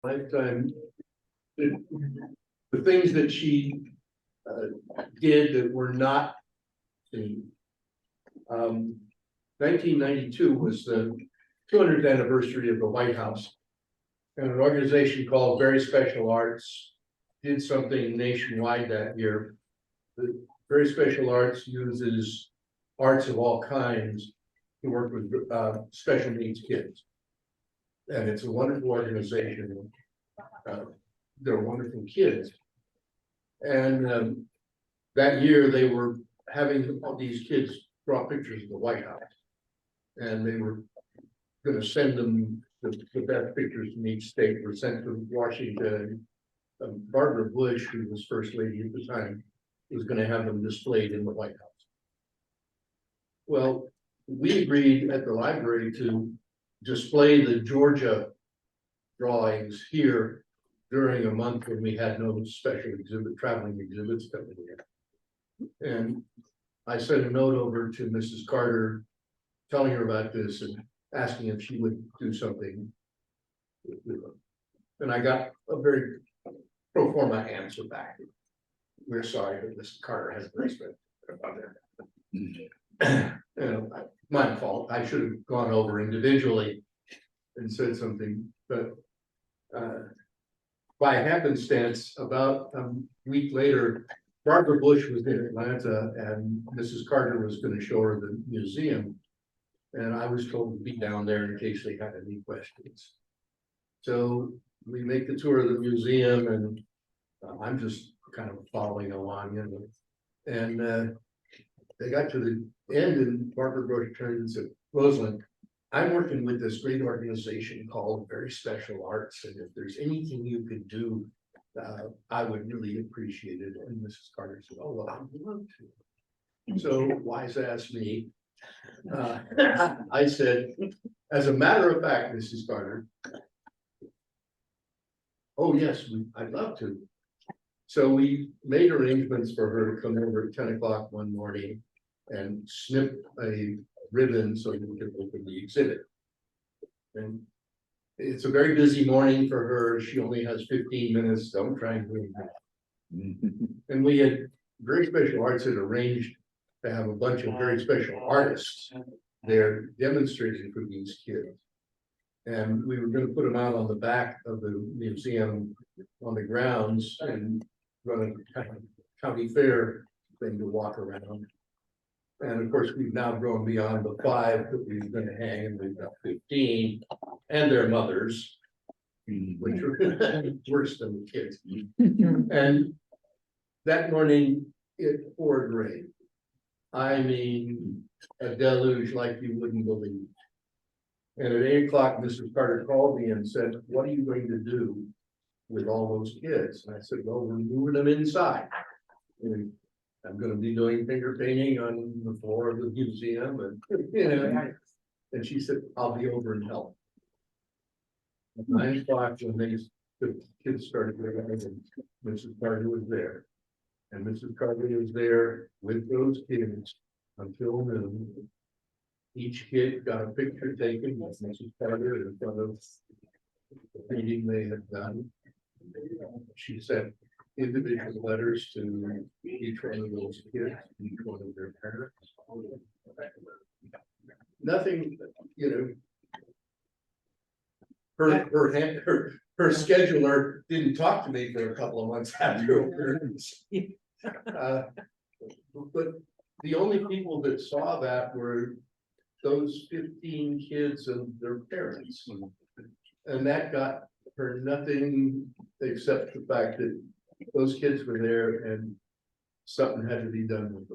lifetime, the things that she did that were not seen. 1992 was the 200th anniversary of the White House. And an organization called Very Special Arts did something nationwide that year. The Very Special Arts uses arts of all kinds to work with special needs kids. And it's a wonderful organization. They're wonderful kids. And that year they were having all these kids draw pictures of the White House. And they were going to send them the best pictures from each state were sent to Washington. Barbara Bush, who was First Lady at the time, was going to have them displayed in the White House. Well, we agreed at the library to display the Georgia drawings here during a month when we had no special traveling exhibits coming in. And I sent a note over to Mrs. Carter telling her about this and asking if she would do something with them. And I got a very pro forma answer back. We're sorry, but Mrs. Carter hasn't respect about that. My fault. I should have gone over individually and said something, but by happenstance, about a week later, Barbara Bush was in Atlanta and Mrs. Carter was going to show her the museum. And I was told to be down there in case they had any questions. So we make the tour of the museum and I'm just kind of following along, you know. And they got to the end and Barbara Bush turned and said, Rosalynn, I'm working with this great organization called Very Special Arts. And if there's anything you could do, I would really appreciate it. And Mrs. Carter said, oh, well, I'd love to. So wise ass me. I said, as a matter of fact, Mrs. Carter, oh yes, I'd love to. So we made arrangements for her to come over at 10 o'clock one morning and snip a ribbon so we could open the exhibit. And it's a very busy morning for her. She only has 15 minutes. Don't try and do that. And we had Very Special Arts had arranged to have a bunch of very special artists there demonstrating for these kids. And we were going to put them out on the back of the museum on the grounds and run a kind of county fair thing to walk around. And of course, we've now grown beyond the 5 that we were going to hang, and we've got 15 and their mothers, which are worse than the kids. And that morning it poured rain. I mean, a deluge like you wouldn't believe. And at 8 o'clock, Mrs. Carter called me and said, what are you going to do with all those kids? And I said, well, we're moving them inside. And I'm going to be doing finger painting on the floor of the museum. And, you know, and she said, I'll be over and help. At 9 o'clock, when the kids started arriving, Mrs. Carter was there. And Mrs. Carter was there with those kids until noon. Each kid got a picture taken with Mrs. Carter in front of the painting they had done. She sent individual letters to each one of those kids, each one of their parents. Nothing, you know. Her scheduler didn't talk to me for a couple of months afterwards. But the only people that saw that were those 15 kids and their parents. And that got her nothing except the fact that those kids were there and something had to be done with them.